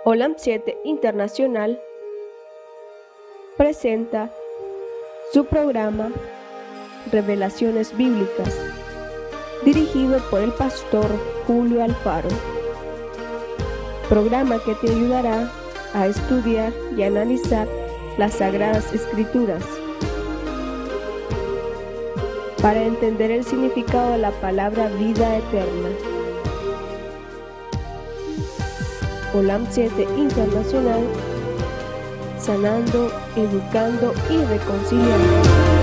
Olam 7 Internacional presenta su programa Revelaciones Bíblicas, dirigido por el pastor Julio Alfaro. Programa que te ayudará a estudiar y analizar las Sagradas Escrituras para entender el significado de la palabra vida eterna. Olam 7 Internacional, sanando, educando y reconciliando.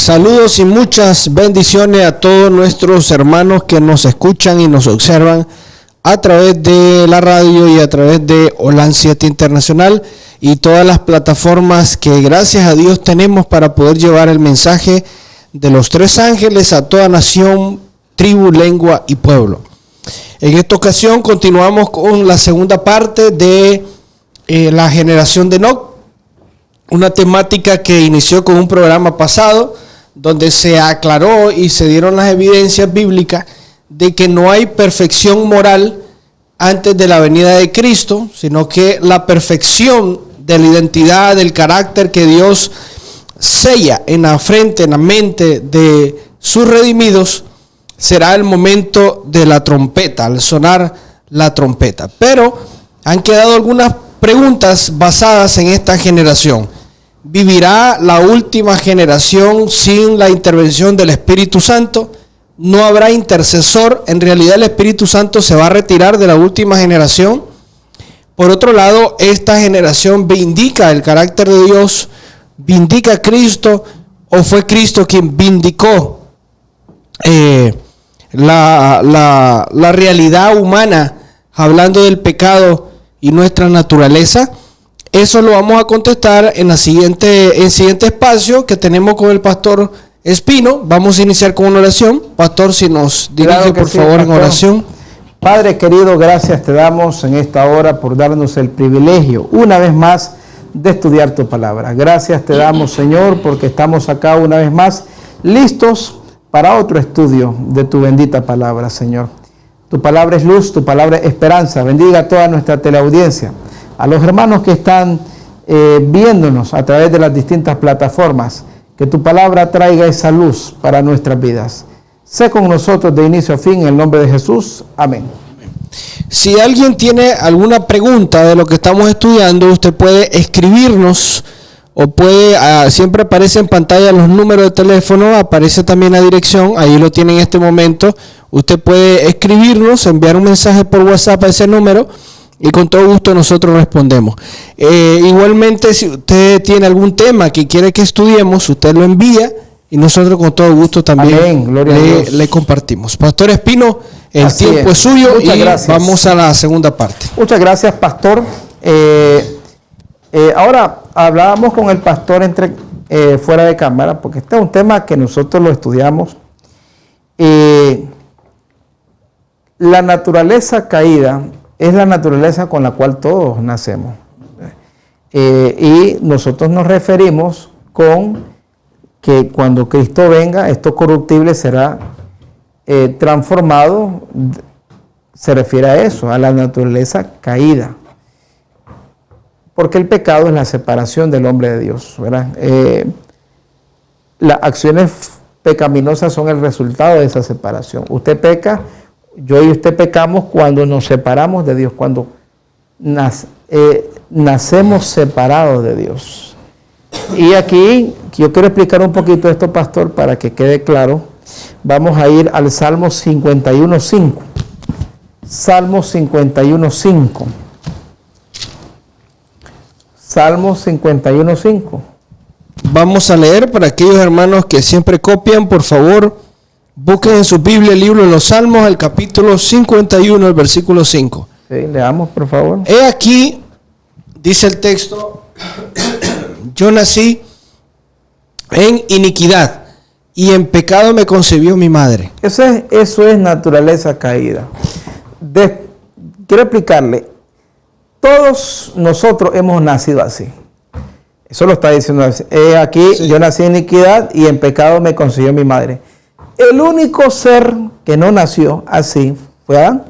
Saludos y muchas bendiciones a todos nuestros hermanos que nos escuchan y nos observan a través de la radio y a través de Olam 7 Internacional y todas las plataformas que gracias a Dios tenemos para poder llevar el mensaje de los tres ángeles a toda nación, tribu, lengua y pueblo. En esta ocasión continuamos con la segunda parte de la generación de Enoc, una temática que inició con un programa pasado donde se aclaró y se dieron las evidencias bíblicas de que no hay perfección moral antes de la venida de Cristo, sino que la perfección de la identidad, del carácter que Dios sella en la frente, en la mente de sus redimidos, será el momento de la trompeta, al sonar la trompeta. Pero han quedado algunas preguntas basadas en esta generación. ¿Vivirá la última generación sin la intervención del Espíritu Santo? no habrá intercesor. En realidad el Espíritu Santo se va a retirar de la última generación. Por otro lado, esta generación vindica el carácter de Dios, vindica a Cristo, o fue Cristo quien vindicó la realidad humana, hablando del pecado y nuestra naturaleza. Eso lo vamos a contestar en el siguiente espacio que tenemos con el pastor Espino. Vamos a iniciar con una oración. Pastor, si nos dirige, claro, por favor, pastor, en oración. Padre querido, gracias te damos en esta hora por darnos el privilegio, una vez más, de estudiar tu palabra. Gracias te damos, Señor, porque estamos acá una vez más, listos para otro estudio de tu bendita palabra, Señor. Tu palabra es luz, tu palabra es esperanza. Bendiga a toda nuestra teleaudiencia, a los hermanos que están viéndonos a través de las distintas plataformas. Que tu palabra traiga esa luz para nuestras vidas. Sé con nosotros de inicio a fin, en el nombre de Jesús. Amén. Si alguien tiene alguna pregunta de lo que estamos estudiando, usted puede escribirnos o puede, siempre aparece en pantalla los números de teléfono, aparece también la dirección, ahí lo tiene en este momento. Usted puede escribirnos, enviar un mensaje por WhatsApp a ese número y con todo gusto nosotros respondemos. Igualmente, si usted tiene algún tema que quiere que estudiemos, usted lo envía y nosotros con todo gusto también le compartimos. Pastor Espino, el Así tiempo es suyo. Muchas gracias. Vamos a la segunda parte. Muchas gracias, pastor. Ahora hablábamos con el pastor fuera de cámara, porque este es un tema que nosotros lo estudiamos. La naturaleza caída es la naturaleza con la cual todos nacemos. Y nosotros nos referimos con que cuando Cristo venga, esto corruptible será transformado. Se refiere a eso, a la naturaleza caída. Porque el pecado es la separación del hombre de Dios, ¿verdad? Las acciones pecaminosas son el resultado de esa separación. Usted peca, yo y usted pecamos cuando nos separamos de Dios, cuando nacemos separados de Dios. Y aquí yo quiero explicar un poquito esto, pastor, para que quede claro. Vamos a ir al Salmo 51.5. Salmo 51.5. Salmo 51.5. Vamos a leer para aquellos hermanos que siempre copian, por favor, busquen en su Biblia el libro de los Salmos, el capítulo 51, el versículo 5. Sí, leamos, por favor. He aquí, dice el texto, yo nací en iniquidad y en pecado me concibió mi madre. Eso es naturaleza caída. Quiero explicarle, todos nosotros hemos nacido así. Eso lo está diciendo así. Aquí sí. Yo nací en iniquidad y en pecado me concibió mi madre. El único ser que no nació así fue Adán,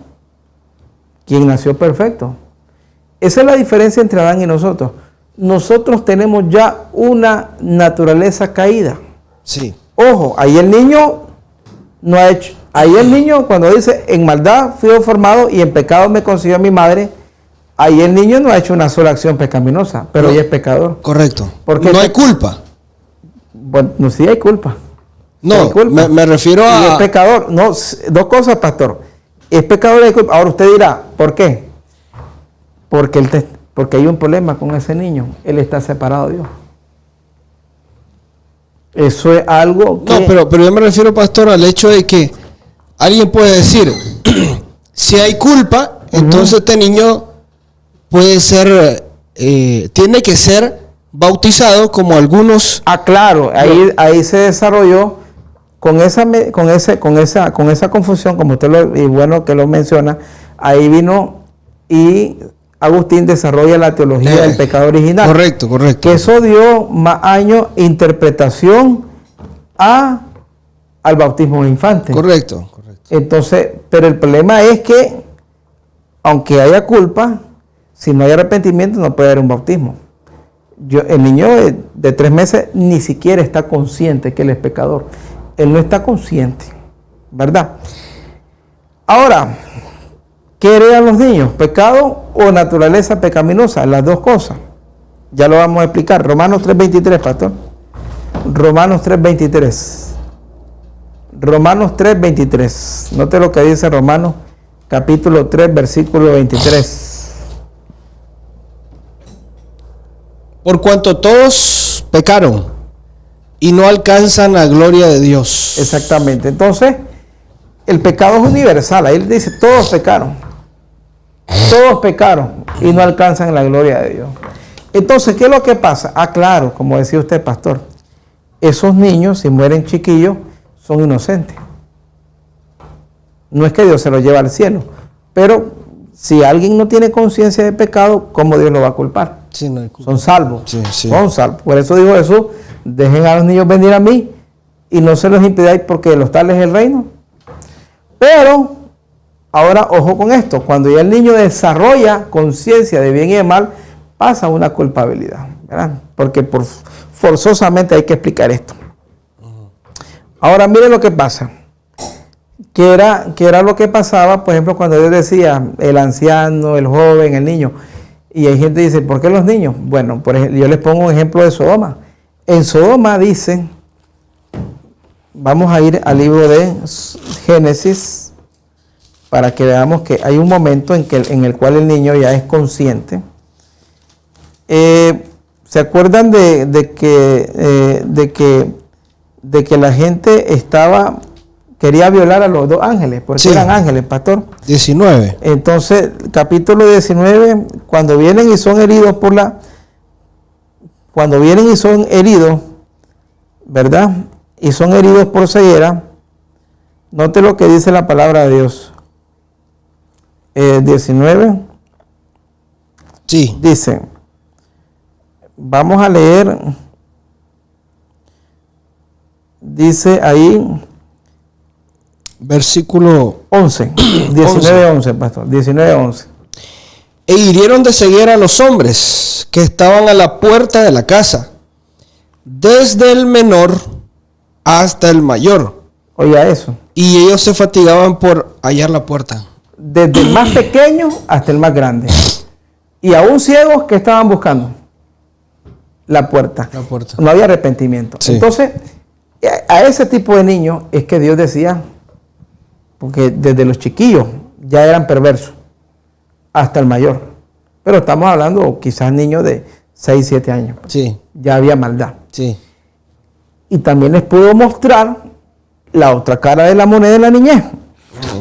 quien nació perfecto. Esa es la diferencia entre Adán y nosotros. Nosotros tenemos ya una naturaleza caída. Sí. Ojo, ahí el niño no ha hecho. Ahí el niño cuando dice, en maldad fui formado y en pecado me concibió mi madre, ahí el niño no ha hecho una sola acción pecaminosa, pero no, ya es pecador. Correcto. Porque no hay culpa. Bueno, no, sí hay culpa. No, culpa. Me refiero a... Y es pecador. No, dos cosas, pastor. Es pecador y hay culpa. Ahora usted dirá, ¿por qué? Porque hay un problema con ese niño. Él está separado de Dios. Eso es algo que... No, pero yo me refiero, pastor, al hecho de que alguien puede decir, si hay culpa, entonces este niño puede ser, tiene que ser bautizado como algunos... Ah, claro, ahí se desarrolló con esa confusión, como usted y bueno que lo menciona, ahí vino y Agustín desarrolla la teología del pecado original. Correcto. Que eso dio más años interpretación al bautismo de infante. Correcto. Entonces, pero el problema es que, aunque haya culpa, si no hay arrepentimiento no puede haber un bautismo. El niño de 3 meses ni siquiera está consciente que él es pecador. Él no está consciente, ¿verdad? Ahora, ¿qué heredan los niños? ¿Pecado o naturaleza pecaminosa? Las dos cosas. Ya lo vamos a explicar. Romanos 3.23, pastor. Romanos 3.23. Romanos 3, 23. Note lo que dice Romanos capítulo 3, versículo 23. Por cuanto todos pecaron y no alcanzan la gloria de Dios. Exactamente. Entonces, el pecado es universal. Ahí dice, todos pecaron. Todos pecaron y no alcanzan la gloria de Dios. Entonces, ¿qué es lo que pasa? Ah, claro, como decía usted, pastor. Esos niños, si mueren chiquillos, son inocentes. No es que Dios se los lleve al cielo. Pero si alguien no tiene conciencia de pecado, ¿cómo Dios lo va a culpar? Sí, no, son salvos. Sí, sí. Son salvos. Por eso dijo Jesús, dejen a los niños venir a mí y no se los impidáis porque de los tales es el reino. Pero, ahora ojo con esto, cuando ya el niño desarrolla conciencia de bien y de mal, pasa una culpabilidad, ¿verdad? Porque forzosamente hay que explicar esto. Ahora miren lo que pasa. ¿Qué era lo que pasaba, por ejemplo, cuando Dios decía el anciano, el joven, el niño? Y hay gente que dice, ¿por qué los niños? Bueno, por ejemplo, yo les pongo un ejemplo de Sodoma. En Sodoma dice, vamos a ir al libro de Génesis para que veamos que hay un momento en el cual el niño ya es consciente. ¿Se acuerdan de que la gente quería violar a los dos ángeles? Porque sí, eran ángeles, pastor. 19. Entonces, capítulo 19, cuando vienen y son heridos ¿verdad? Y son heridos por ceguera, note lo que dice la palabra de Dios. 19. Sí. Dice, vamos a leer, dice ahí, versículo 11, 19:11, pastor, 19:11. E hirieron de ceguera a los hombres que estaban a la puerta de la casa, desde el menor hasta el mayor. Oiga eso. Y ellos se fatigaban por hallar la puerta. Desde el más pequeño hasta el más grande. Y aún ciegos que estaban buscando la puerta. La puerta. No había arrepentimiento. Sí. Entonces, a ese tipo de niños es que Dios decía, porque desde los chiquillos ya eran perversos, hasta el mayor. Pero estamos hablando quizás niños de 6, 7 años. Sí. Ya había maldad. Sí. Y también les puedo mostrar la otra cara de la moneda de la niñez.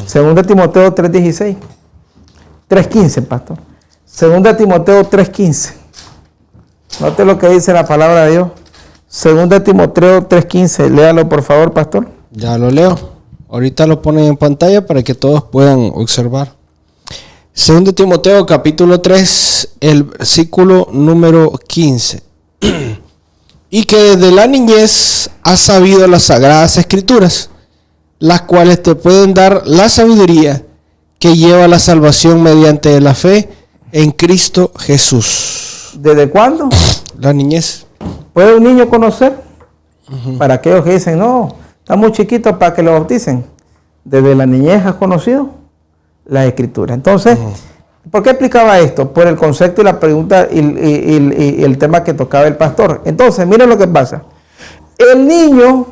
Según de Timoteo 3:16. 3:15, pastor. Según de Timoteo 3:15. Note lo que dice la palabra de Dios. Según de Timoteo 3:15. Léalo, por favor, pastor. Ya lo leo. Ahorita lo ponen en pantalla para que todos puedan observar. Según de Timoteo capítulo 3, el versículo número 15. Y que desde la niñez has sabido las sagradas escrituras, las cuales te pueden dar la sabiduría que lleva a la salvación mediante la fe en Cristo Jesús. ¿Desde cuándo? La niñez. ¿Puede un niño conocer? Para aquellos que dicen, no, está muy chiquito para que lo bauticen. Desde la niñez has conocido la escritura. Entonces, ¿por qué explicaba esto? Por el concepto y la pregunta y el tema que tocaba el pastor. Entonces, miren lo que pasa. El niño,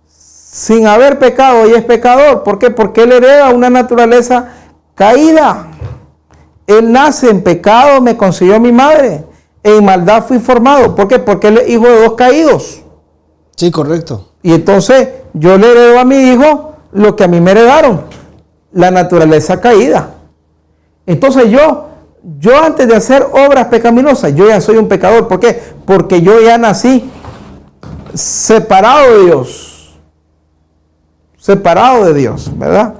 sin haber pecado, y es pecador. ¿Por qué? Porque él hereda una naturaleza caída. Él nace en pecado, me concibió mi madre. En maldad fui formado. ¿Por qué? Porque él es hijo de dos caídos. Sí, correcto. Y entonces yo le heredo a mi hijo lo que a mí me heredaron, la naturaleza caída. Entonces yo antes de hacer obras pecaminosas, yo ya soy un pecador. ¿Por qué? Porque yo ya nací separado de Dios. Separado de Dios, ¿verdad?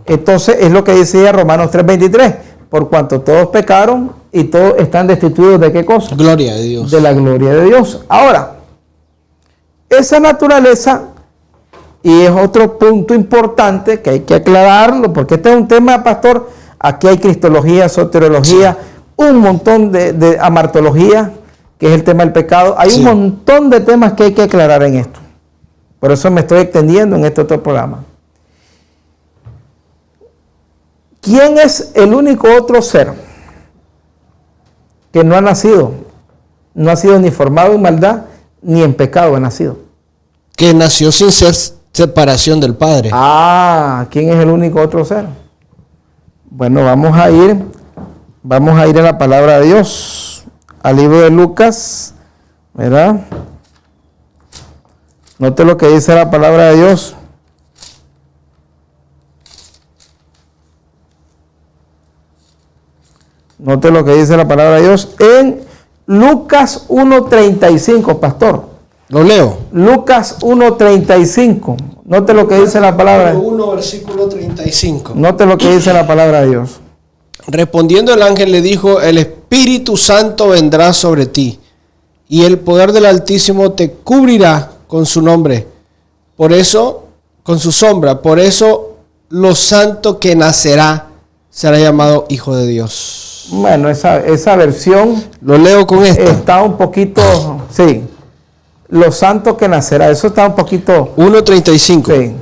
Entonces es lo que decía Romanos 3:23. Por cuanto todos pecaron y todos están destituidos de ¿qué cosa? Gloria de Dios. De la gloria de Dios. Ahora, esa naturaleza, y es otro punto importante que hay que aclararlo, porque este es un tema, pastor, aquí hay cristología, soteriología, un montón de amartología, que es el tema del pecado. Hay un montón de temas que hay que aclarar en esto. Por eso me estoy extendiendo en este otro programa. ¿Quién es el único otro ser que no ha nacido? No ha sido ni formado en maldad, ni en pecado ha nacido. Que nació sin ser Separación del Padre. ¿Quién es el único otro ser? Bueno, vamos a ir a la palabra de Dios, al libro de Lucas, ¿verdad? Note lo que dice la palabra de Dios. Note lo que dice la palabra de Dios en Lucas 1:35, pastor. Lo leo. Lucas 1:35. Note lo que dice la palabra. 1, versículo 35. Note lo que dice la palabra de Dios. Respondiendo el ángel le dijo, el Espíritu Santo vendrá sobre ti, y el poder del Altísimo te cubrirá con su nombre. Por eso, con su sombra, por eso lo santo que nacerá será llamado Hijo de Dios. Bueno, esa versión Lo leo con esta. está un poquito, sí. Lo santo que nacerá, eso está un poquito. 1:35. Sí.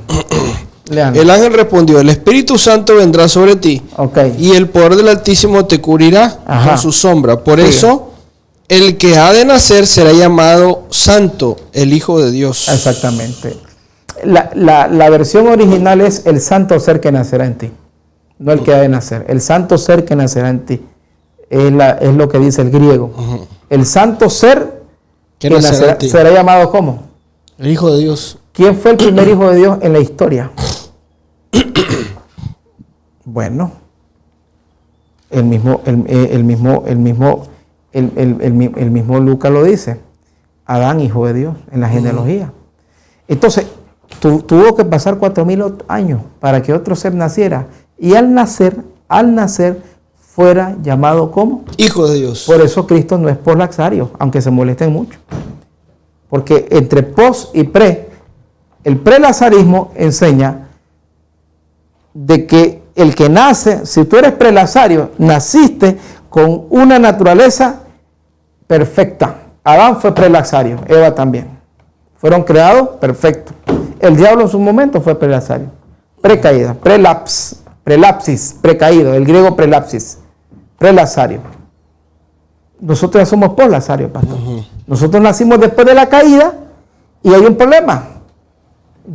Lean. El ángel respondió, el Espíritu Santo vendrá sobre ti, Ok. y el poder del Altísimo te cubrirá Ajá. con su sombra. Por Sí. eso, el que ha de nacer será llamado Santo, el Hijo de Dios. Exactamente. La versión original es el santo ser que nacerá en ti, no el que ha de nacer. El santo ser que nacerá en ti. Es lo que dice el griego. Ujú. El santo ser Que que nacerá nacerá, en ti. será llamado ¿cómo? El Hijo de Dios. ¿Quién fue el primer hijo de Dios en la historia? Bueno, el mismo Lucas lo dice. Adán, hijo de Dios, en la genealogía. Entonces, tuvo que pasar 4000 años para que otro ser naciera. Y al nacer, fuera llamado ¿cómo? Hijo de Dios. Por eso Cristo no es poslaxario, aunque se molesten mucho. Porque entre pos y pre, el prelazarismo enseña de que el que nace, si tú eres prelazario, naciste con una naturaleza perfecta. Adán fue prelazario, Eva también. Fueron creados perfectos. El diablo en su momento fue prelazario. Precaída, prelapsis, precaído, el griego prelapsis, prelazario. Nosotros ya somos poslazarios, pastor. Nosotros nacimos después de la caída y hay un problema.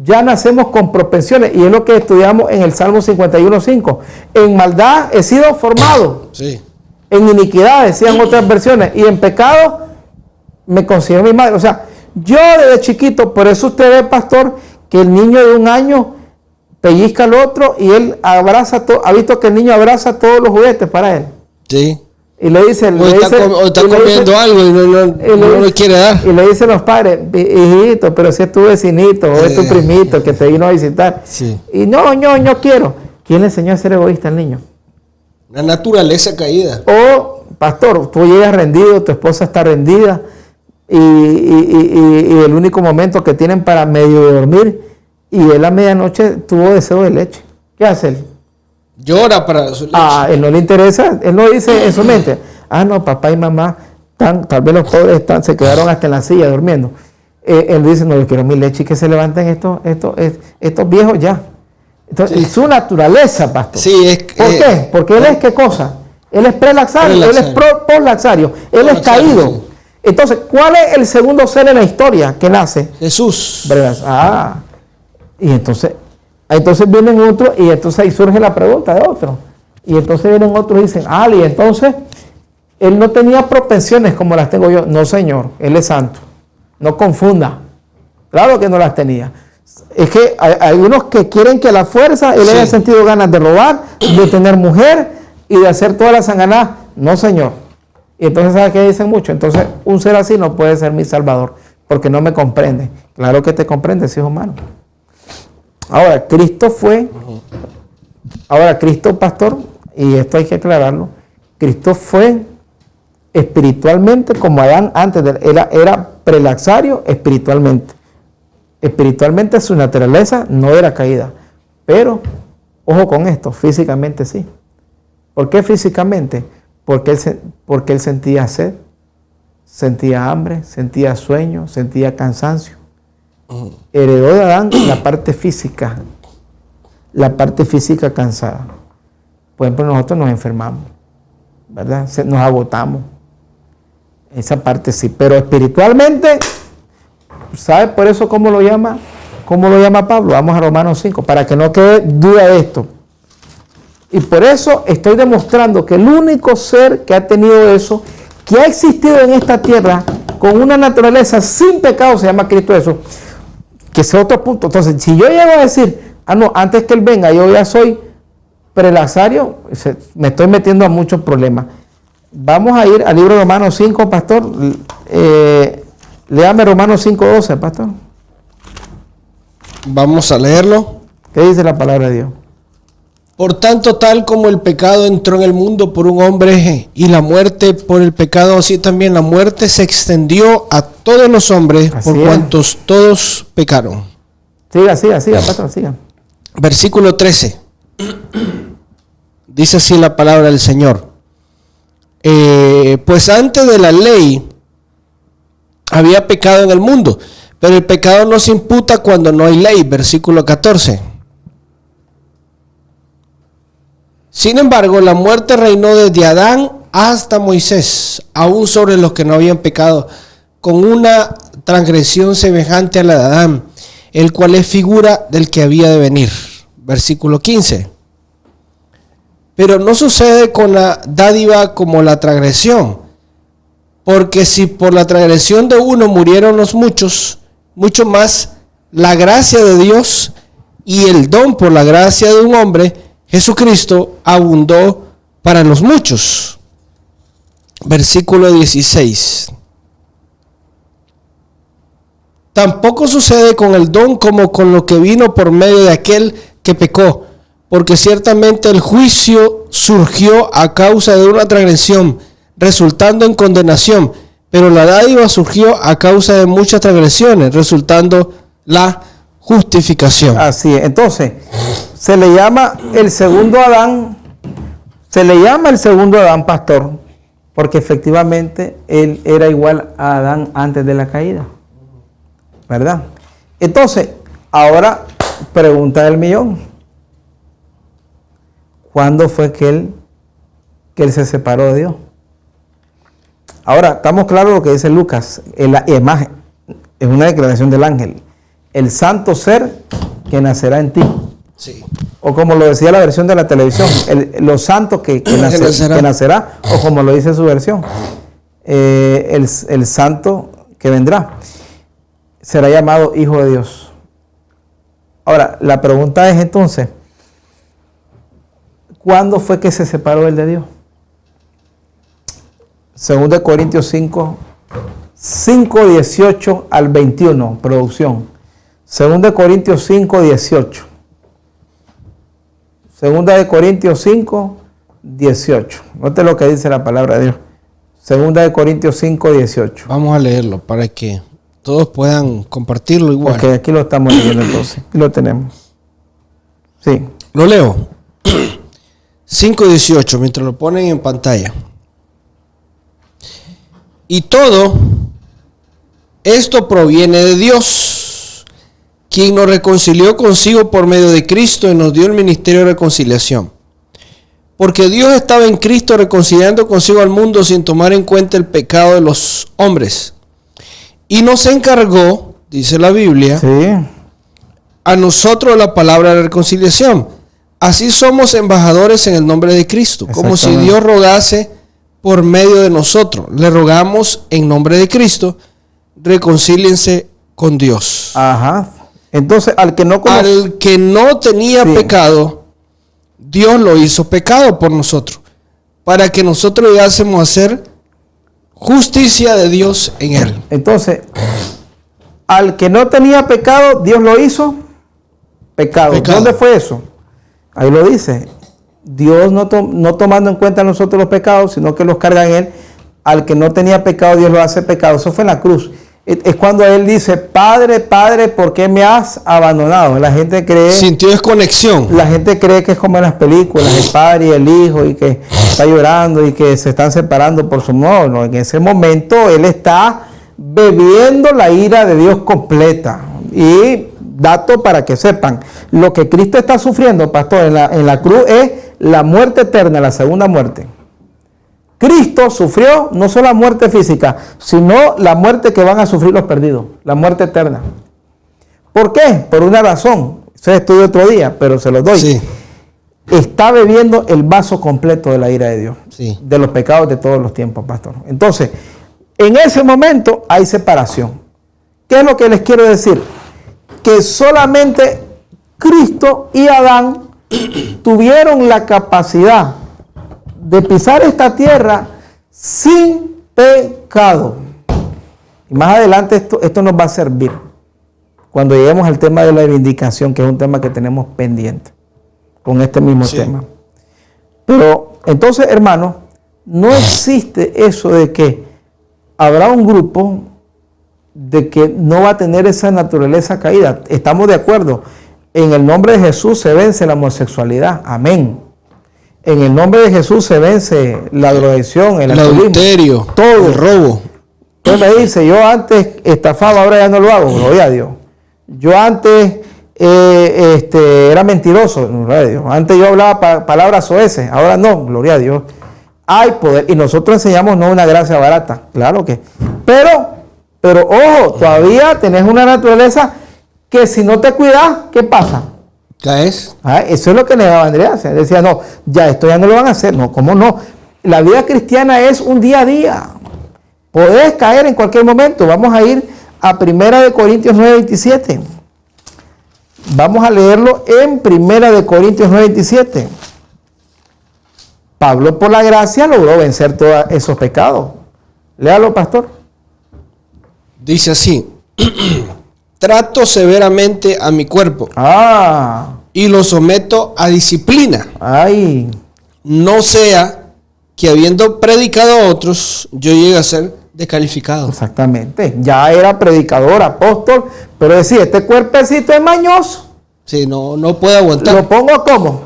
Ya nacemos con propensiones y es lo que estudiamos en el Salmo 51:5. En maldad he sido formado. Sí. En iniquidad, decían otras versiones, y en pecado me considero mi madre. O sea, yo desde chiquito, por eso usted ve, pastor, que el niño de 1 año pellizca al otro y él abraza todo. Ha visto que el niño abraza todos los juguetes para él. Sí. Y le dice, O está comiendo algo y no le quiere dar. Y le dicen los padres, hijito, pero si es tu vecinito o es tu primito que te vino a visitar. Sí. Y no quiero. ¿Quién le enseñó a ser egoísta al niño? Una naturaleza caída. O, pastor, tú llegas rendido, tu esposa está rendida y el único momento que tienen para medio dormir y él a medianoche tuvo deseo de leche. ¿Qué hace él? Llora para su leche. Él no le interesa, él no dice en su mente, no, papá y mamá, tal vez los pobres se quedaron hasta en la silla durmiendo. Él dice, no, yo quiero mi leche y que se levanten estos viejos ya. Entonces, es su naturaleza, pastor. Sí, es ¿Por qué? Porque él es ¿qué cosa? Él es prelaxario, él es poslaxario, él es caído. Sí. Entonces, ¿cuál es el segundo ser en la historia que nace? Jesús. Y entonces vienen otros y entonces ahí surge la pregunta de otros. Y entonces vienen otros y dicen, y entonces él no tenía propensiones como las tengo yo. No, señor, él es santo. No confunda. Claro que no las tenía. Es que hay unos que quieren que a la fuerza él haya sentido ganas de robar, de tener mujer y de hacer todas las sanganadas. No, señor. Y entonces, ¿sabe qué dicen mucho? Entonces, un ser así no puede ser mi salvador, porque no me comprende. Claro que te comprende, si es humano. Ahora, Cristo, pastor, y esto hay que aclararlo, Cristo fue espiritualmente como Adán antes, era prelaxario espiritualmente. Espiritualmente su naturaleza no era caída, pero, ojo con esto, físicamente sí. ¿Por qué físicamente? Porque él sentía sed, sentía hambre, sentía sueño, sentía cansancio. Heredó de Adán la parte física cansada. Por ejemplo, nosotros nos enfermamos, ¿verdad? Nos agotamos. Esa parte sí, pero espiritualmente, ¿sabe por eso cómo lo llama? ¿Cómo lo llama Pablo? Vamos a Romanos 5, para que no quede duda de esto. Y por eso estoy demostrando que el único ser que ha tenido eso, que ha existido en esta tierra con una naturaleza sin pecado, se llama Cristo Jesús. Que ese es otro punto. Entonces, si yo llego a decir, no, antes que Él venga, yo ya soy prelazario, me estoy metiendo a muchos problemas. Vamos a ir al libro de Romanos 5, pastor. Léame Romanos 5:12, pastor. Vamos a leerlo. ¿Qué dice la palabra de Dios? Por tanto, tal como el pecado entró en el mundo por un hombre y la muerte por el pecado, así también la muerte se extendió a todos los hombres por cuantos todos pecaron. Siga, pastor, siga. Versículo 13. Dice así la palabra del Señor. Pues antes de la ley había pecado en el mundo, pero el pecado no se imputa cuando no hay ley. Versículo 14. Sin embargo, la muerte reinó desde Adán hasta Moisés, aún sobre los que no habían pecado, con una transgresión semejante a la de Adán, el cual es figura del que había de venir. Versículo 15. Pero no sucede con la dádiva como la transgresión, porque si por la transgresión de uno murieron los muchos, mucho más la gracia de Dios y el don por la gracia de un hombre, Jesucristo, abundó para los muchos. Versículo 16. Tampoco sucede con el don como con lo que vino por medio de aquel que pecó, porque ciertamente el juicio surgió a causa de una transgresión, resultando en condenación, pero la dádiva surgió a causa de muchas transgresiones, resultando la justificación. Así es. Entonces, se le llama el segundo Adán, pastor, porque efectivamente él era igual a Adán antes de la caída, ¿verdad? Entonces, ahora pregunta del millón: ¿cuándo fue que él se separó de Dios? Ahora, estamos claros lo que dice Lucas, es una declaración del ángel: el santo ser que nacerá en ti. Sí. O como lo decía la versión de la televisión, los santos que nacerá, o como lo dice su versión, el santo que vendrá, será llamado Hijo de Dios. Ahora, la pregunta es entonces, ¿cuándo fue que se separó él de Dios? 2 Corintios 5, 18 al 21, producción. 2 Corintios 5, 18. 2 Corintios 5, 18. Note lo que dice la palabra de Dios. 2 Corintios 5, 18. Vamos a leerlo para que todos puedan compartirlo igual. Ok, aquí lo estamos leyendo entonces. Aquí lo tenemos. Sí. Lo leo. 5:18, mientras lo ponen en pantalla. Y todo esto proviene de Dios, quien nos reconcilió consigo por medio de Cristo y nos dio el ministerio de reconciliación. Porque Dios estaba en Cristo reconciliando consigo al mundo sin tomar en cuenta el pecado de los hombres. Y nos encargó, dice la Biblia, Sí. a nosotros la palabra de reconciliación. Así somos embajadores en el nombre de Cristo, como si Dios rogase por medio de nosotros. Le rogamos en nombre de Cristo, reconcíliense con Dios. Ajá. Entonces, al que no tenía pecado, Dios lo hizo pecado por nosotros, para que nosotros llegásemos a hacer justicia de Dios en él. Entonces, al que no tenía pecado, Dios lo hizo pecado. ¿Dónde fue eso? Ahí lo dice. Dios no tomando en cuenta nosotros los pecados, sino que los carga en él. Al que no tenía pecado, Dios lo hace pecado. Eso fue en la cruz. Es cuando él dice: Padre, Padre, ¿por qué me has abandonado? La gente cree... Sintió desconexión. La gente cree que es como en las películas, el padre y el hijo, y que está llorando y que se están separando por su amor. No, en ese momento él está bebiendo la ira de Dios completa. Y dato para que sepan, lo que Cristo está sufriendo, pastor, en la cruz es la muerte eterna, la segunda muerte. Cristo sufrió no solo la muerte física, sino la muerte que van a sufrir los perdidos, la muerte eterna. ¿Por qué? Por una razón. Eso es estudio otro día, pero se los doy. Sí. Está bebiendo el vaso completo de la ira de Dios, Sí. de los pecados de todos los tiempos, pastor. Entonces, en ese momento hay separación. ¿Qué es lo que les quiero decir? Que solamente Cristo y Adán tuvieron la capacidad de pisar esta tierra sin pecado. Y más adelante esto nos va a servir cuando lleguemos al tema de la reivindicación, que es un tema que tenemos pendiente con este mismo tema. Pero entonces, hermanos, no existe eso de que habrá un grupo de que no va a tener esa naturaleza caída. Estamos de acuerdo. En el nombre de Jesús se vence la homosexualidad. Amén. En el nombre de Jesús se vence la drogadicción, el adulterio, todo, el robo. Usted me dice, yo antes estafaba, ahora ya no lo hago. Gloria a Dios. Yo antes era mentiroso. Gloria a Dios. Antes yo hablaba palabras soeces, ahora no. Gloria a Dios. Hay poder. Y nosotros enseñamos no una gracia barata. Claro que. Pero ojo, todavía tenés una naturaleza que si no te cuidas, ¿qué pasa? ¿Caes? Eso es lo que negaba Andrea. Decía, no, ya esto ya no lo van a hacer. No, ¿cómo no? La vida cristiana es un día a día. Podés caer en cualquier momento. Vamos a ir a 1 Corintios 9:27. Vamos a leerlo en 1 Corintios 9:27. Pablo, por la gracia, logró vencer todos esos pecados. Léalo, pastor. Dice así: trato severamente a mi cuerpo y lo someto a disciplina. No sea que habiendo predicado a otros, yo llegue a ser descalificado. Exactamente. Ya era predicador, apóstol, pero decía, este cuerpecito es mañoso. Sí, no puede aguantar. ¿Lo pongo como?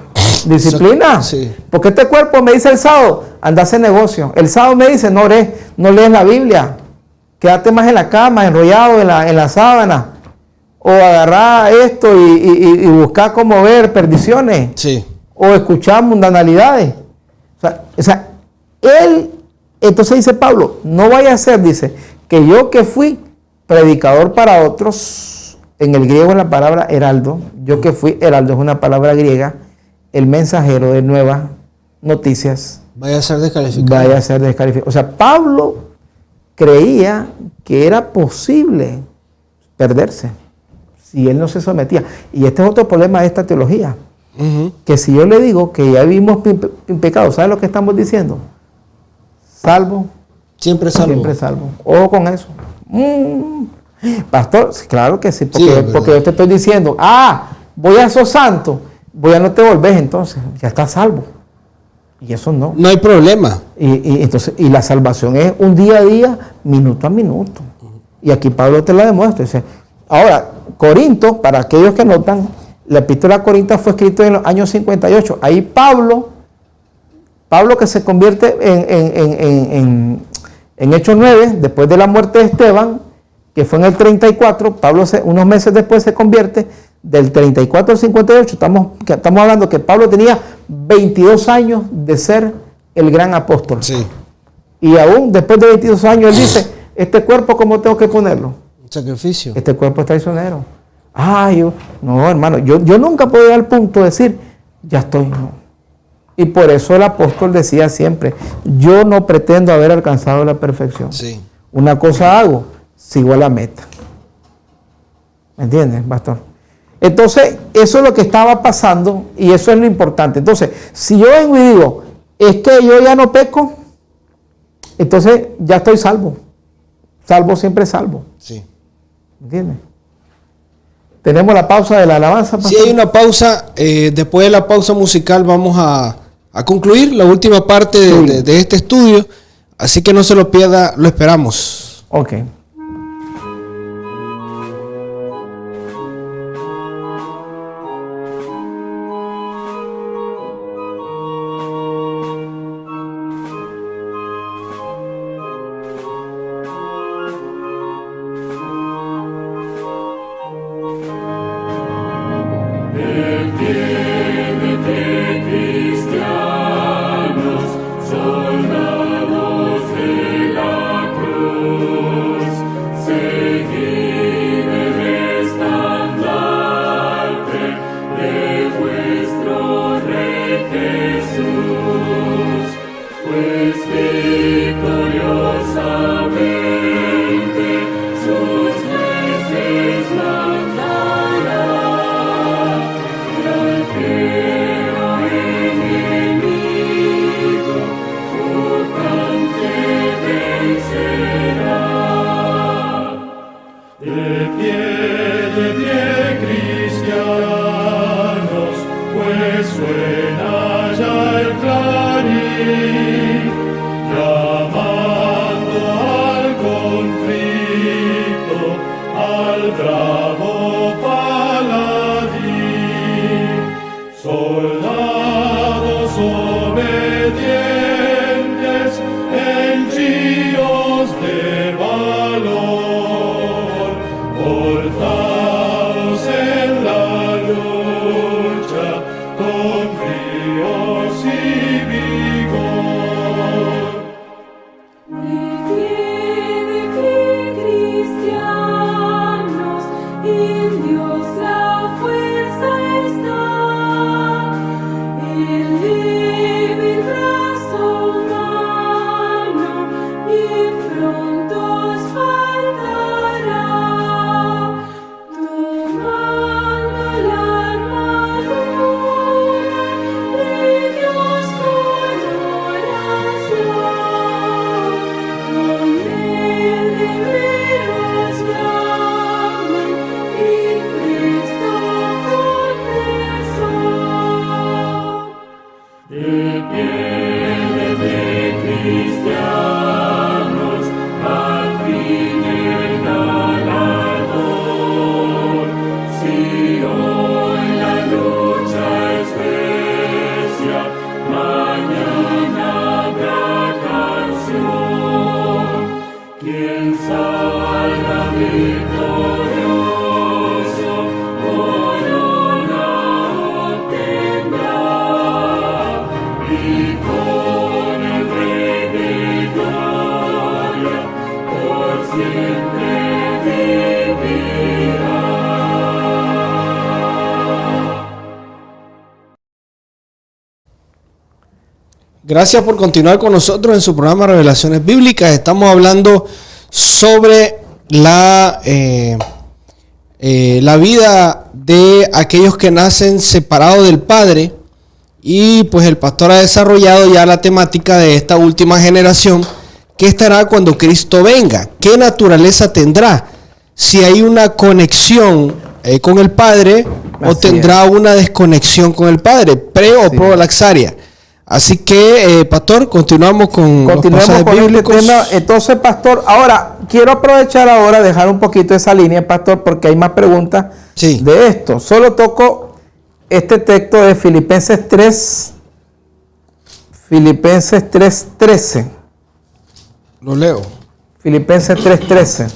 Disciplina. Sí. Porque este cuerpo me dice el sábado, anda a hacer negocio. El sábado me dice, no lees la Biblia. Quédate más en la cama, enrollado en la sábana. O agarrar esto y buscar cómo ver perdiciones. Sí. O escuchar mundanalidades. O sea, entonces dice Pablo, no vaya a ser, dice, que yo que fui predicador para otros, en el griego la palabra heraldo, yo que fui heraldo es una palabra griega, el mensajero de nuevas noticias. Vaya a ser descalificado. O sea, Pablo creía que era posible perderse si él no se sometía. Y este es otro problema de esta teología. Que si yo le digo que ya vivimos en pecado, ¿sabe lo que estamos diciendo? Salvo. Siempre salvo. Siempre salvo. Ojo con eso. Pastor, claro que sí, porque yo te estoy diciendo, voy a esos santos, voy a no te volvés entonces, ya estás salvo. Y eso no. No hay problema. Entonces, la salvación es un día a día, minuto a minuto. Y aquí Pablo te la demuestra. Dice, ahora, Corinto, para aquellos que notan, la epístola a Corinto fue escrita en los años 58. Ahí Pablo que se convierte en Hechos 9, después de la muerte de Esteban, que fue en el 34, Pablo unos meses después se convierte, del 34 al 58, estamos hablando que Pablo tenía 22 años de ser el gran apóstol. Sí. Y aún después de 22 años, él dice, este cuerpo, ¿cómo tengo que ponerlo? Sacrificio. Este cuerpo es traicionero. No, hermano, yo nunca puedo llegar al punto de decir, ya estoy, no. Y por eso el apóstol decía siempre, yo no pretendo haber alcanzado la perfección. Sí. Una cosa hago, sigo a la meta. ¿Me entiendes, pastor? Entonces, eso es lo que estaba pasando y eso es lo importante. Entonces, si yo vengo y digo, es que yo ya no peco, entonces ya estoy salvo. Salvo siempre salvo. Sí. ¿Entiendes? Tenemos la pausa de la alabanza, pastor. Sí, hay una pausa. Después de la pausa musical vamos a concluir la última parte de este estudio. Así que no se lo pierda, lo esperamos. Ok. Soldados de la cruz. Gracias por continuar con nosotros en su programa Revelaciones Bíblicas. Estamos hablando sobre la vida de aquellos que nacen separados del Padre. Y pues el pastor ha desarrollado ya la temática de esta última generación. ¿Qué estará cuando Cristo venga? ¿Qué naturaleza tendrá? Si hay una conexión con el Padre o tendrá una desconexión con el Padre, pre o prolaxaria. Así que, pastor, continuamos con los pasajes bíblicos. Este tema. Entonces, pastor, ahora quiero aprovechar dejar un poquito esa línea, pastor, porque hay más preguntas de esto. Solo toco este texto de Filipenses 3:13. Lo leo. Filipenses 3:13.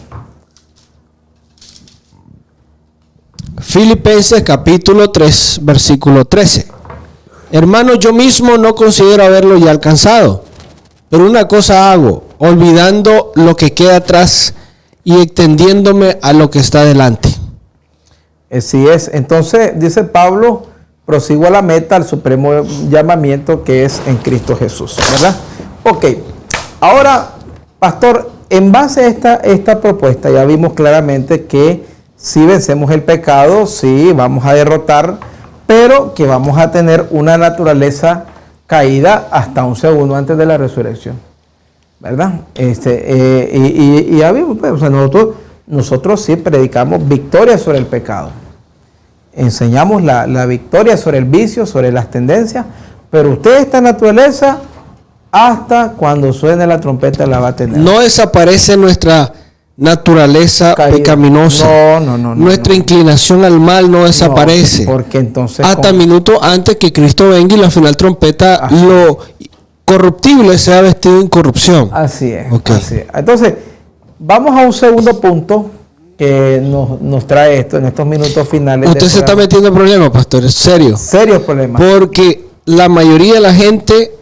Filipenses capítulo 3, versículo 13. Hermanos, yo mismo no considero haberlo ya alcanzado, pero una cosa hago, olvidando lo que queda atrás y extendiéndome a lo que está delante. Así es. Entonces, dice Pablo, prosigo a la meta, al supremo llamamiento que es en Cristo Jesús, ¿verdad? Ok. Ahora, pastor, en base a esta propuesta, ya vimos claramente que si vencemos el pecado, sí, vamos a derrotar, pero que vamos a tener una naturaleza caída hasta un segundo antes de la resurrección, ¿verdad? Y ya vimos, pues, o sea, nosotros sí predicamos victoria sobre el pecado. Enseñamos la victoria sobre el vicio, sobre las tendencias, pero usted esta naturaleza hasta cuando suene la trompeta la va a tener. No desaparece nuestra naturaleza pecaminosa. No. Nuestra inclinación al mal no desaparece. Porque entonces hasta minutos antes que Cristo venga y la final trompeta, lo corruptible sea vestido en corrupción. Así es. Okay. Así es. Entonces, vamos a un segundo punto que nos trae esto en estos minutos finales. Usted se está metiendo en problemas, pastor, es serio. Serios problemas. Porque la mayoría de la gente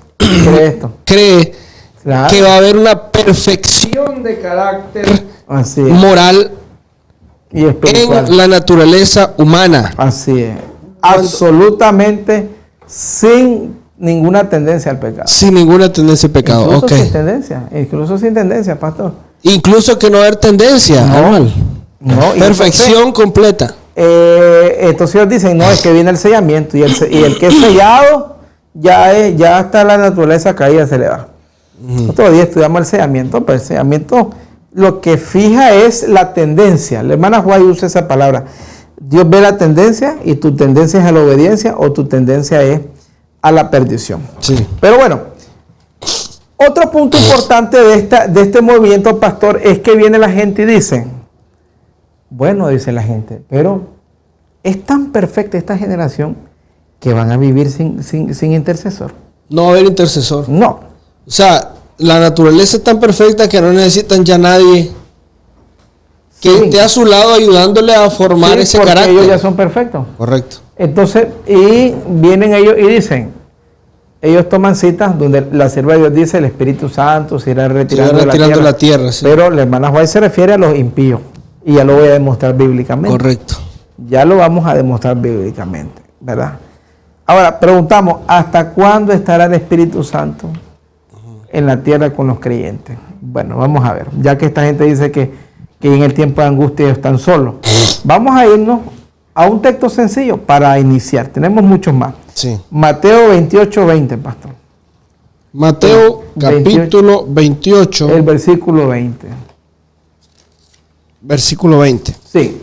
cree claro, que va a haber una perfección de carácter moral y espiritual en la naturaleza humana. Así es. Absolutamente sin ninguna tendencia al pecado. Sin ninguna tendencia al pecado. Incluso sin tendencia, pastor. Incluso que no haber tendencia al mal. Perfección entonces, completa. Entonces ellos dicen, no, es que viene el sellamiento y el que es sellado ya está la naturaleza caída, se le va. Otro día estudiamos el sellamiento, pero el sellamiento lo que fija es la tendencia. La hermana Juárez usa esa palabra. Dios ve la tendencia y tu tendencia es a la obediencia o tu tendencia es a la perdición. Sí. Pero bueno, otro punto importante de este movimiento, pastor, es que viene la gente y dice, bueno, dice la gente, pero es tan perfecta esta generación que van a vivir sin intercesor. No va a haber intercesor. No. O sea, la naturaleza es tan perfecta que no necesitan ya nadie que esté a su lado ayudándole a formar ese carácter. Ellos ya son perfectos. Correcto. Entonces, y vienen ellos y dicen, ellos toman citas donde la sierva de Dios dice el Espíritu Santo se irá retirando de la tierra. Sí. Pero la hermana Juárez se refiere a los impíos. Y ya lo voy a demostrar bíblicamente. Correcto. Ya lo vamos a demostrar bíblicamente, ¿verdad? Ahora, preguntamos, ¿hasta cuándo estará el Espíritu Santo en la tierra con los creyentes? Bueno, vamos a ver. Ya que esta gente dice que en el tiempo de angustia ellos están solos. Vamos a irnos a un texto sencillo para iniciar. Tenemos muchos más. Sí. Mateo 28:20, pastor. Mateo capítulo 28. El versículo 20. Versículo 20. Sí.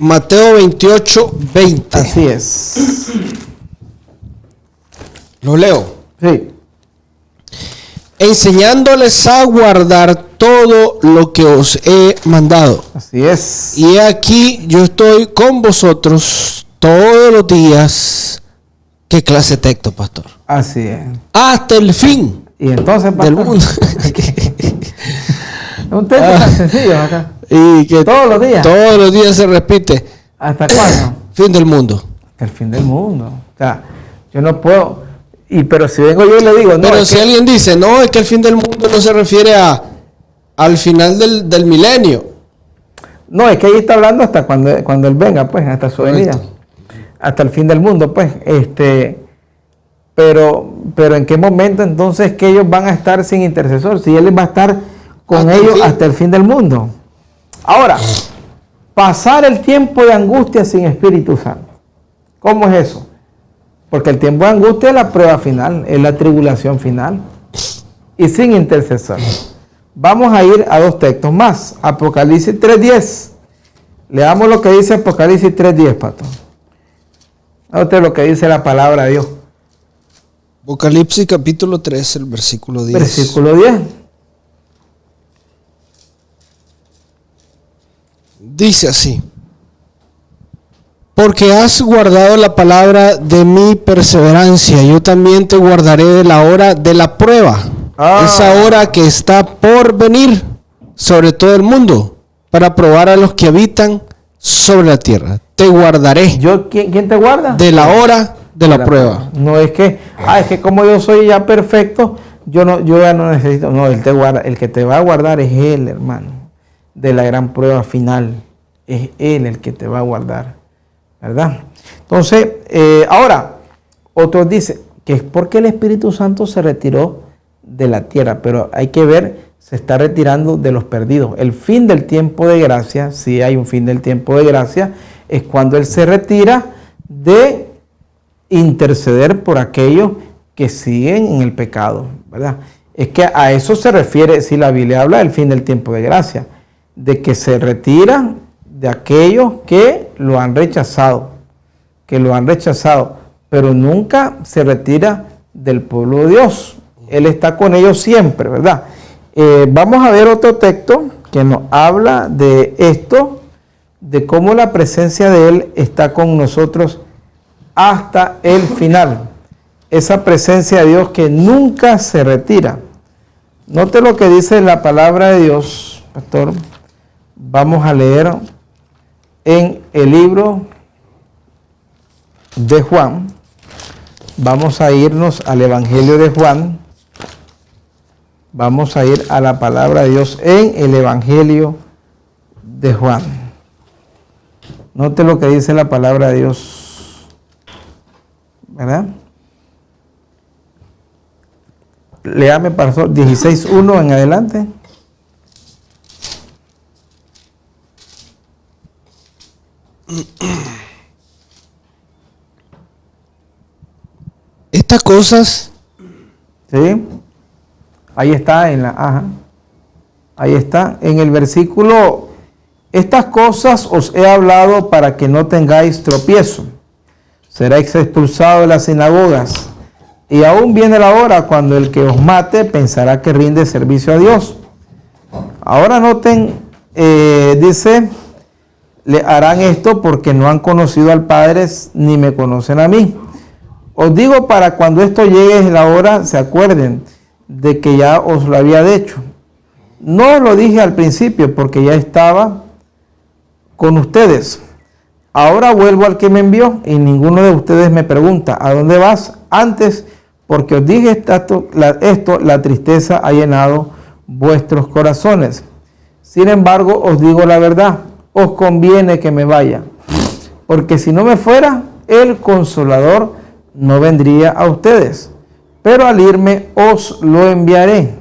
Mateo 28:20. Así es. Lo leo. Sí. Enseñándoles a guardar todo lo que os he mandado. Así es. Y aquí yo estoy con vosotros todos los días. ¿Qué clase de texto, pastor? Así es. Hasta el fin Y entonces, del pastor, mundo. un texto tan sencillo acá. Y que Todos los días. todos los días se repite. ¿Hasta cuándo? Fin del mundo. Hasta el fin del mundo. O sea, yo no puedo. Pero si vengo yo y le digo, no. Pero es si que, alguien dice, no, es que el fin del mundo no se refiere al final del milenio. no, es que ahí está hablando hasta cuando él venga, pues, hasta su venida. Hasta el fin del mundo, pues. Pero ¿en qué momento entonces que ellos van a estar sin intercesor? Si él va a estar con Hasta el ellos fin. hasta el fin del mundo. Ahora, pasar el tiempo de angustia sin Espíritu Santo. ¿Cómo es eso? Porque el tiempo de angustia es la prueba final, es la tribulación final. Y sin intercesor. Vamos a ir a dos textos más. Apocalipsis 3:10. Leamos lo que dice Apocalipsis 3:10, pastor. Note lo que dice la palabra de Dios. Apocalipsis capítulo 3, el versículo 10. Versículo 10. Dice así: porque has guardado la palabra de mi perseverancia, yo también te guardaré de la hora de la prueba, esa hora que está por venir sobre todo el mundo, para probar a los que habitan sobre la tierra. Te guardaré ¿Quién te guarda? de la hora de la prueba. No es que, es que como yo soy ya perfecto, yo ya no necesito. No, él te guarda, el que te va a guardar es él, hermano, de la gran prueba final. Es él el que te va a guardar, ¿verdad? Entonces, ahora, otros dicen que es porque el Espíritu Santo se retiró de la tierra, pero hay que ver, se está retirando de los perdidos. El fin del tiempo de gracia, si hay un fin del tiempo de gracia, es cuando Él se retira de interceder por aquellos que siguen en el pecado, ¿verdad? Es que a eso se refiere, si la Biblia habla del fin del tiempo de gracia, de que se retira de aquellos que lo han rechazado, pero nunca se retira del pueblo de Dios. Él está con ellos siempre, ¿verdad? Vamos a ver otro texto que nos habla de esto, de cómo la presencia de Él está con nosotros hasta el final. Esa presencia de Dios que nunca se retira. Note lo que dice la palabra de Dios, pastor. Vamos a leer en el libro de Juan. Vamos a irnos al Evangelio de Juan. Vamos a ir a la palabra de Dios en el Evangelio de Juan. Note lo que dice la palabra de Dios, ¿verdad? Léame, pastor, 16:1 en adelante. Estas cosas, ¿Sí? Ahí está ahí está en el versículo: estas cosas os he hablado para que no tengáis tropiezo. Seréis expulsados de las sinagogas. Y aún viene la hora cuando el que os mate pensará que rinde servicio a Dios. Ahora noten, dice, le harán esto porque no han conocido al Padre ni me conocen a mí. Os digo para cuando esto llegue la hora, se acuerden de que ya os lo había dicho. No os lo dije al principio porque ya estaba con ustedes. Ahora vuelvo al que me envió y ninguno de ustedes me pregunta, ¿a dónde vas? Antes, porque os dije esto, la tristeza ha llenado vuestros corazones. Sin embargo, os digo la verdad, os conviene que me vaya, porque si no me fuera, el Consolador no vendría a ustedes, pero al irme os lo enviaré.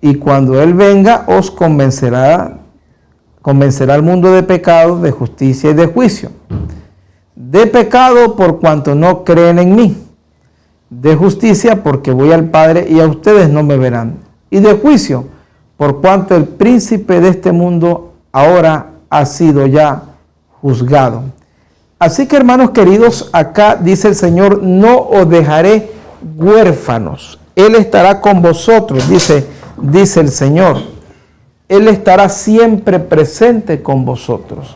Y cuando Él venga, os convencerá al mundo de pecado, de justicia y de juicio. De pecado por cuanto no creen en mí. De justicia porque voy al Padre y a ustedes no me verán. Y de juicio por cuanto el príncipe de este mundo ahora ha sido ya juzgado. Así que, hermanos queridos, acá dice el Señor, no os dejaré huérfanos. Él estará con vosotros, dice el Señor. Él estará siempre presente con vosotros.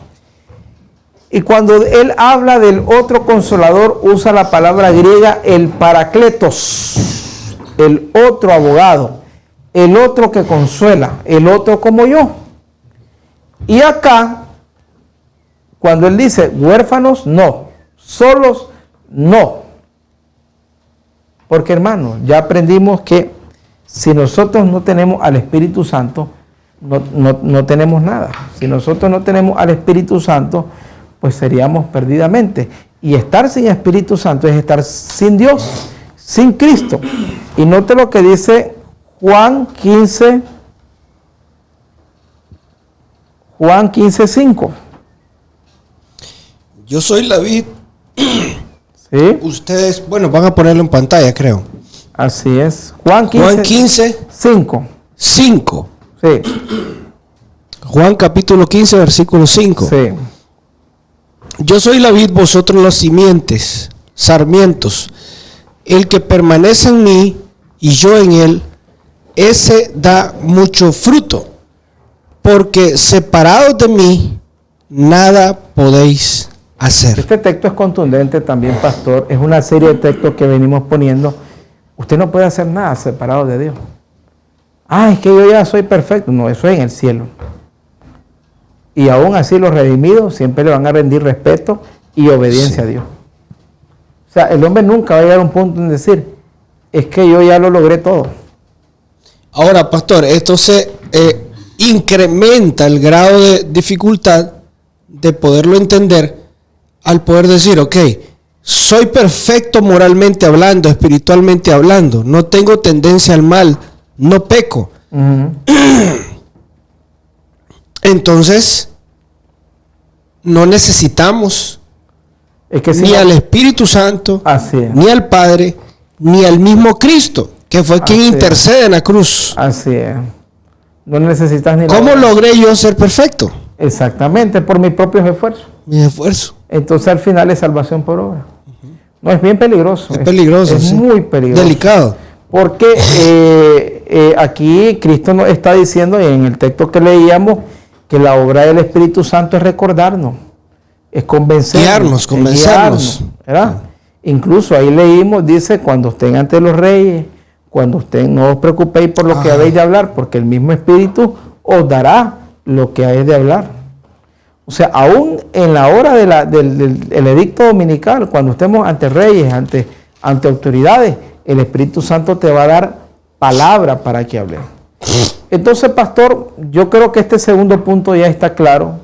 Y cuando Él habla del otro consolador, usa la palabra griega el parakletos, el otro abogado, el otro que consuela, el otro como yo. Y acá, cuando Él dice huérfanos, no, solos, no. Porque, hermanos, ya aprendimos que si nosotros no tenemos al Espíritu Santo, no tenemos nada. Si nosotros no tenemos al Espíritu Santo, pues seríamos perdidamente. Y estar sin Espíritu Santo es estar sin Dios, sin Cristo. Y note lo que dice Juan 15:5. Yo soy la vid. ¿Sí? Ustedes, bueno, van a ponerlo en pantalla, creo. Así es. Juan 15:5. Sí. Juan capítulo 15, versículo 5. Sí. Yo soy la vid, vosotros los simientes, sarmientos. El que permanece en mí y yo en él, ese da mucho fruto, porque separados de mí, nada podéis hacer. Este texto es contundente también, pastor. Es una serie de textos que venimos poniendo. Usted no puede hacer nada separado de Dios. Es que yo ya soy perfecto. No, eso es en el cielo. Y aún así los redimidos siempre le van a rendir respeto y obediencia a Dios. O sea, el hombre nunca va a llegar a un punto en decir, es que yo ya lo logré todo. Ahora, pastor, esto se incrementa el grado de dificultad de poderlo entender al poder decir, ok, soy perfecto moralmente hablando, espiritualmente hablando, no tengo tendencia al mal, no peco. Entonces, no necesitamos ni al Espíritu Santo, ni al Padre, ni al mismo Cristo, que fue quien intercede en la cruz. Así es. No necesitas ni ¿Cómo logré yo ser perfecto? Exactamente, por mis propios esfuerzos. Mi esfuerzo. Entonces al final es salvación por obra. No, es bien peligroso. Es peligroso, es muy peligroso. Delicado. Porque aquí Cristo nos está diciendo, y en el texto que leíamos, que la obra del Espíritu Santo es recordarnos, es convencernos. Convencernos. ¿Verdad? Incluso ahí leímos, dice, cuando estén ante los reyes, cuando estén, no os preocupéis por lo que habéis de hablar, porque el mismo Espíritu os dará lo que habéis de hablar. O sea, aún en la hora del edicto dominical, cuando estemos ante reyes, ante autoridades, el Espíritu Santo te va a dar palabra para que hables. Entonces, pastor, yo creo que este segundo punto ya está claro.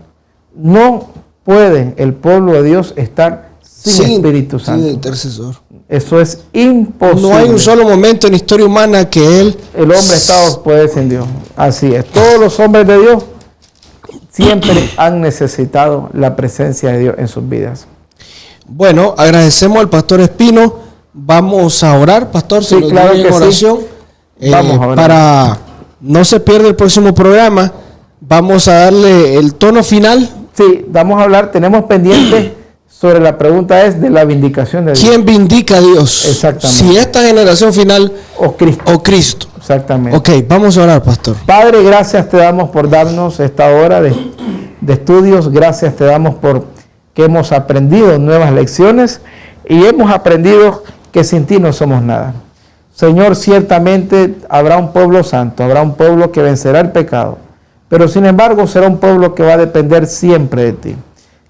No puede el pueblo de Dios estar sin Espíritu Santo. Sin intercesor. Eso es imposible. No hay un solo momento en la historia humana que el hombre estado puede sin Dios. Así es. Todos los hombres de Dios siempre han necesitado la presencia de Dios en sus vidas. Bueno, agradecemos al pastor Espino. Vamos a orar, pastor. Sí, claro que oración. Sí. Vamos a orar. Para no se pierda el próximo programa, vamos a darle el tono final. Sí, vamos a hablar, tenemos pendiente sobre la pregunta es de la vindicación de Dios. ¿Quién vindica a Dios? Exactamente. Si esta generación final o Cristo. Exactamente. Ok, vamos a orar, pastor. Padre, gracias te damos por darnos esta hora de estudios. Gracias te damos por que hemos aprendido nuevas lecciones y hemos aprendido que sin ti no somos nada. Señor, ciertamente habrá un pueblo santo, habrá un pueblo que vencerá el pecado, pero sin embargo será un pueblo que va a depender siempre de ti,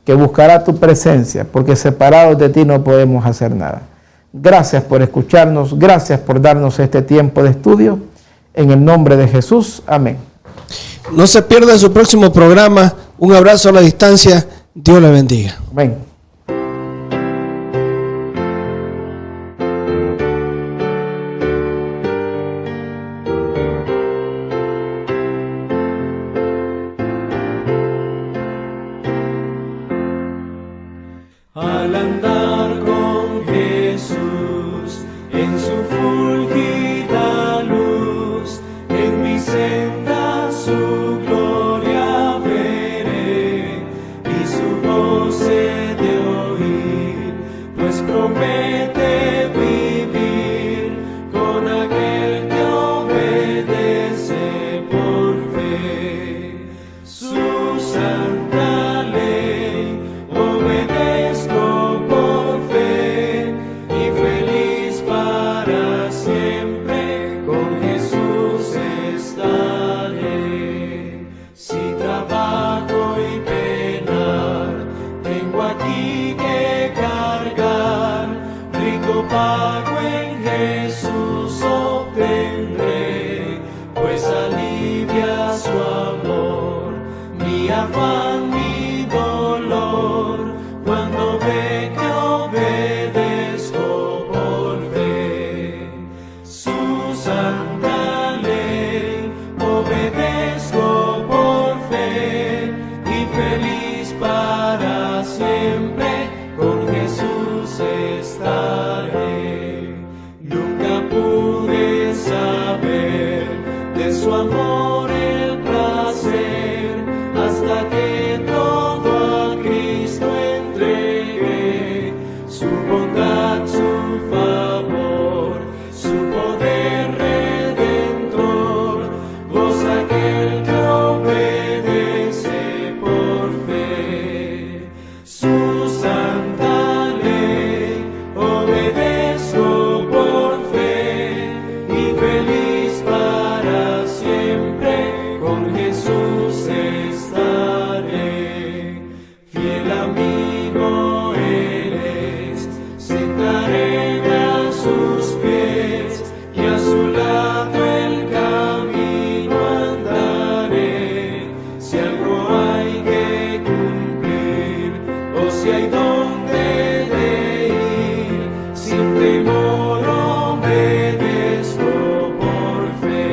que buscará tu presencia, porque separados de ti no podemos hacer nada. Gracias por escucharnos, gracias por darnos este tiempo de estudio. En el nombre de Jesús, amén. No se pierda su próximo programa. Un abrazo a la distancia. Dios le bendiga. Amén. Al andar con Jesús en su fulgida luz, en mi senda su gloria veré y su voz promete vivir con aquel que obedece por fe. Su santa ley obedezco por fe, y feliz para siempre con Jesús estaré. Si trabajo y penar, tengo aquí que cargar, rico pago en Jesús obtendré, pues alivia su amor, mi afán, mi dolor, cuando ve que obedezco por fe. Su santa ley obedezco por fe, y feliz para siempre con Jesús estaré. Nunca pude saber de su amor el placer, hasta que todo a Cristo entregué. Su bondad, su favor, su poder redentor, goza aquel que obedece por fe. Su santa ley obedezco por fe, y feliz para siempre con Jesús estaré. Fiel amigo Él es, sentaré a sus pies, y a su lado el camino andaré. Si algo hay que cumplir, o si hay donde de ir, sin temor obedezco por fe.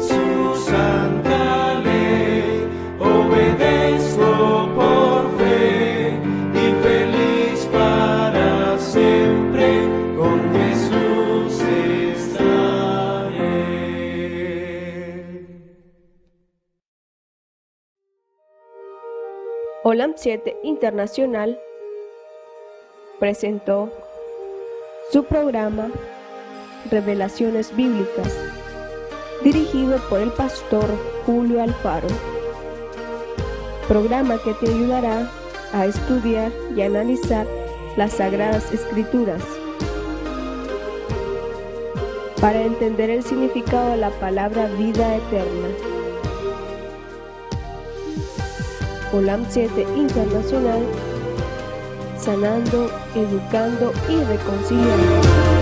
Su santa ley obedezco por fe, y feliz para siempre con Jesús estaré. Olam 7 Internacional presentó su programa Revelaciones Bíblicas, dirigido por el pastor Julio Alfaro. Programa que te ayudará a estudiar y analizar las Sagradas Escrituras para entender el significado de la palabra vida eterna. Olam 7 Internacional, sanando, educando y reconciliando.